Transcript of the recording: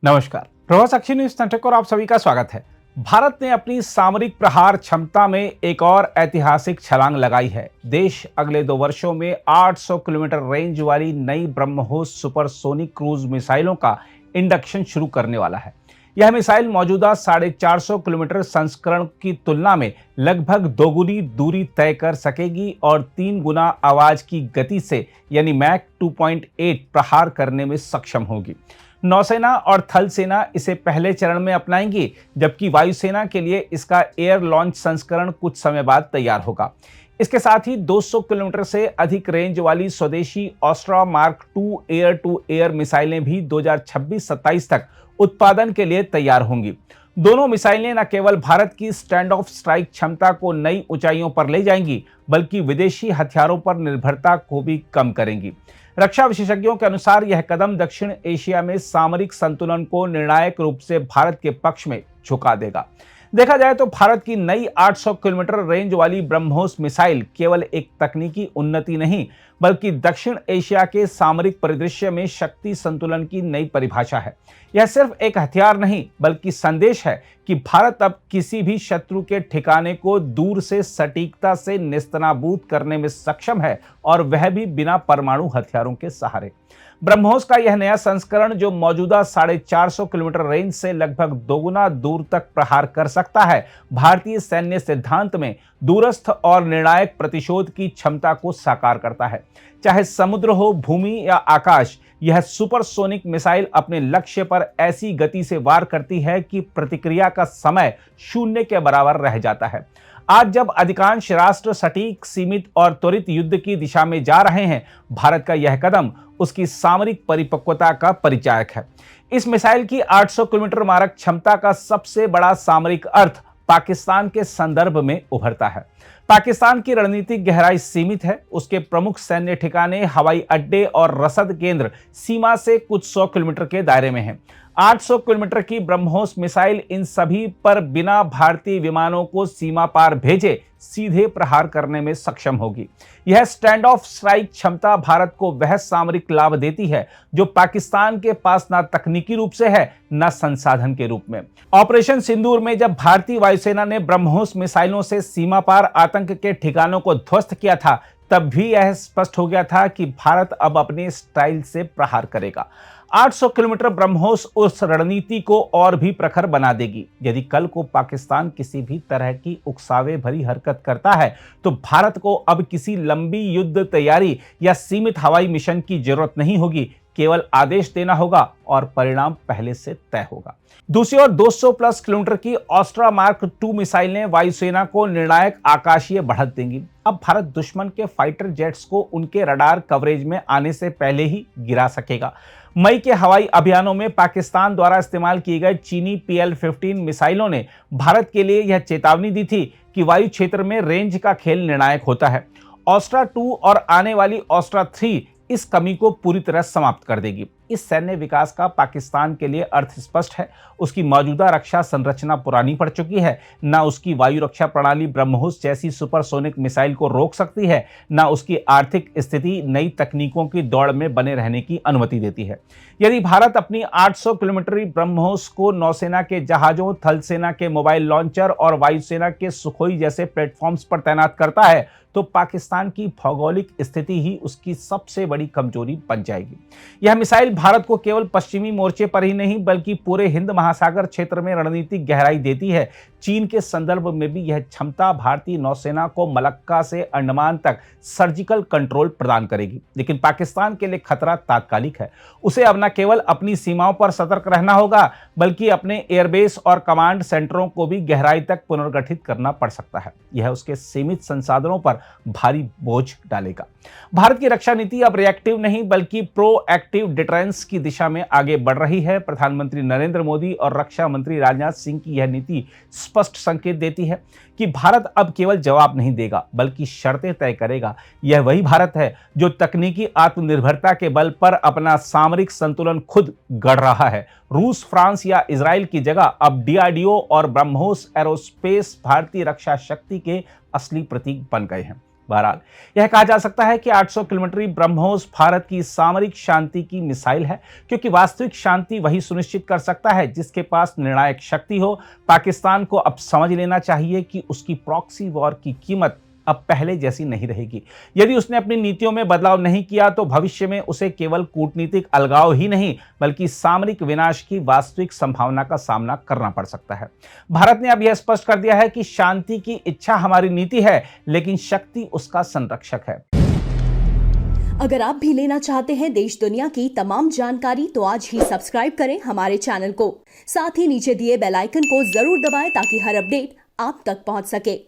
नमस्कार, प्रभात साक्षी news network और आप सभी का स्वागत है। भारत ने अपनी सामरिक प्रहार क्षमता में एक और ऐतिहासिक छलांग लगाई है। देश अगले 2 वर्षों में 800 किलोमीटर रेंज वाली नई ब्रह्मोस सुपरसोनिक क्रूज मिसाइलों का इंडक्शन शुरू करने वाला है। यह मिसाइल मौजूदा 450 किलोमीटर संस्करण की तुलना में लगभग दोगुनी दूरी तय कर सकेगी और 3 गुना आवाज की गति से यानी मैक 2.8 प्रहार करने में सक्षम होगी। नौसेना और थल सेना इसे पहले चरण में अपनाएंगी, जबकि वायुसेना के लिए इसका एयर लॉन्च संस्करण कुछ समय बाद तैयार होगा। इसके साथ ही 200 किलोमीटर से अधिक रेंज वाली स्वदेशी ऑस्ट्रा मार्क 2 एयर टू एयर मिसाइलें भी 2026-27 तक उत्पादन के लिए तैयार होंगी। दोनों मिसाइलें न केवल भारत की स्टैंड ऑफ स्ट्राइक क्षमता को नई ऊंचाइयों पर ले जाएंगी, बल्कि विदेशी हथियारों पर निर्भरता को भी कम करेंगी। रक्षा विशेषज्ञों के अनुसार यह कदम दक्षिण एशिया में सामरिक संतुलन को निर्णायक रूप से भारत के पक्ष में झुका देगा। देखा जाए तो भारत की नई 800 किलोमीटर रेंज वाली ब्रह्मोस मिसाइल केवल एक तकनीकी उन्नति नहीं, बल्कि दक्षिण एशिया के सामरिक परिदृश्य में शक्ति संतुलन की नई परिभाषा है। यह सिर्फ एक हथियार नहीं, बल्कि संदेश है कि भारत अब किसी भी शत्रु के ठिकाने को दूर से सटीकता से नेस्तनाबूद करने में सक्षम है, और वह भी बिना परमाणु हथियारों के सहारे। ब्रह्मोस का यह नया संस्करण, जो मौजूदा 450 किलोमीटर रेंज से लगभग दोगुना दूर तक प्रहार कर सकता है, भारतीय सैन्य सिद्धांत में दूरस्थ और निर्णायक प्रतिशोध की क्षमता को साकार करता है। चाहे समुद्र हो, भूमि या आकाश, यह सुपरसोनिक मिसाइल अपने लक्ष्य पर ऐसी गति से वार करती है कि प्रतिक्रिया का समय शून्य के बराबर रह जाता है। आज जब अधिकांश राष्ट्र सटीक, सीमित और त्वरित युद्ध की दिशा में जा रहे हैं, भारत का यह कदम उसकी सामरिक परिपक्वता का परिचायक है। इस मिसाइल की 800 किलोमीटर मारक क्षमता का सबसे बड़ा सामरिक अर्थ पाकिस्तान के संदर्भ में उभरता है। पाकिस्तान की रणनीतिक गहराई सीमित है। उसके प्रमुख सैन्य ठिकाने, हवाई अड्डे और रसद केंद्र सीमा से कुछ 100 किलोमीटर के दायरे में हैं। 800 किलोमीटर की ब्रह्मोस मिसाइल इन सभी पर बिना भारतीय विमानों को सीमा पार भेजे सीधे प्रहार करने में सक्षम होगी। यह स्टैंड ऑफ स्ट्राइक क्षमता भारत को वह सामरिक लाभ देती है जो पाकिस्तान के पास न तकनीकी रूप से है, न संसाधन के रूप में। ऑपरेशन सिंदूर में जब भारतीय वायुसेना ने ब्रह्मोस मिसाइलों से सीमा पार आतंक के ठिकानों को ध्वस्त किया था, तब भी यह स्पष्ट हो गया था कि भारत अब अपने स्टाइल से प्रहार करेगा। 800 किलोमीटर ब्रह्मोस उस रणनीति को और भी प्रखर बना देगी। यदि कल को पाकिस्तान किसी भी तरह की उकसावे भरी हरकत करता है, तो भारत को अब किसी लंबी युद्ध तैयारी या सीमित हवाई मिशन की जरूरत नहीं होगी। केवल आदेश देना होगा और परिणाम पहले से तय होगा। दूसरी ओर 200 प्लस किलोमीटर की ऑस्ट्रा मार्क 2 मिसाइलें वायुसेना को निर्णायक आकाशीय बढ़त देंगी। अब भारत दुश्मन के फाइटर जेट्स को उनके रडार कवरेज में आने से पहले ही गिरा सकेगा। मई के हवाई अभियानों में पाकिस्तान द्वारा इस्तेमाल की गई चीनी PL-15 मिसाइलों ने भारत के लिए यह चेतावनी दी थी कि वायु क्षेत्र में रेंज का खेल निर्णायक होता है। ऑस्ट्रा 2 और आने वाली ऑस्ट्रा 3 इस कमी को पूरी तरह समाप्त कर देगी। इस सैन्य विकास का पाकिस्तान के लिए अर्थ स्पष्ट है। उसकी मौजूदा रक्षा संरचना पुरानी पड़ चुकी है। न उसकी वायु रक्षा प्रणाली ब्रह्मोस जैसी सुपरसोनिक मिसाइल को रोक सकती है, न उसकी आर्थिक स्थिति नई तकनीकों की दौड़ में बने रहने की अनुमति देती है। यदि भारत अपनी 800 किलोमीटर ब्रह्मोस को नौसेना के जहाजों, थल सेना के मोबाइल लॉन्चर और वायुसेना के सुखोई जैसे प्लेटफॉर्म्स पर तैनात करता है, तो पाकिस्तान की भौगोलिक स्थिति ही उसकी सबसे बड़ी कमजोरी बन जाएगी। यह मिसाइल भारत को केवल पश्चिमी मोर्चे पर ही नहीं, बल्कि पूरे हिंद महासागर क्षेत्र में रणनीतिक गहराई देती है। चीन के संदर्भ में भी यह क्षमता भारतीय नौसेना को मलक्का से अंडमान तक सर्जिकल कंट्रोल प्रदान करेगी। लेकिन पाकिस्तान के लिए खतरा तात्कालिक है। उसे अब न केवल अपनी सीमाओं पर सतर्क रहना होगा, बल्कि अपने एयरबेस और कमांड सेंटरों को भी गहराई तक पुनर्गठित करना पड़ सकता है। यह उसके सीमित संसाधनों पर भारी बोझ डालेगा। भारत की रक्षा नीति अब रिएक्टिव नहीं, बल्कि प्रोएक्टिव डिटरेंस की दिशा में आगे बढ़ रही है। प्रधानमंत्री नरेंद्र मोदी और रक्षा मंत्री राजनाथ सिंह की यह नीति स्पष्ट संकेत देती है कि भारत अब केवल जवाब नहीं देगा, बल्कि शर्तें तय करेगा। यह वही भारत है जो तकनीकी आत्मनिर्भरता के बल पर अपना सामरिक संतुलन खुद गढ़ रहा है। रूस, फ्रांस या इजराइल की जगह अब DRDO और ब्रह्मोस एरोस्पेस भारतीय रक्षा शक्ति के असली प्रतीक बन गए हैं। बहरहाल यह कहा जा सकता है कि 800 किलोमीटर ब्रह्मोस भारत की सामरिक शांति की मिसाइल है, क्योंकि वास्तविक शांति वही सुनिश्चित कर सकता है जिसके पास निर्णायक शक्ति हो। पाकिस्तान को अब समझ लेना चाहिए कि उसकी प्रॉक्सी वॉर की कीमत अब पहले जैसी नहीं रहेगी। यदि उसने अपनी नीतियों में बदलाव नहीं किया तो भविष्य में उसे केवल कूटनीतिक अलगाव ही नहीं बल्कि सामरिक विनाश की वास्तविक संभावना का सामना करना पड़ सकता है। भारत ने अब यह स्पष्ट कर दिया है कि शांति की इच्छा हमारी नीति है, लेकिन शक्ति उसका संरक्षक है। अगर आप भी लेना चाहते हैं देश दुनिया की तमाम जानकारी तो आज ही सब्सक्राइब करें हमारे चैनल को। साथ ही नीचे दिए बेल आइकन को जरूर दबाएं ताकि हर अपडेट आप तक पहुंच सके।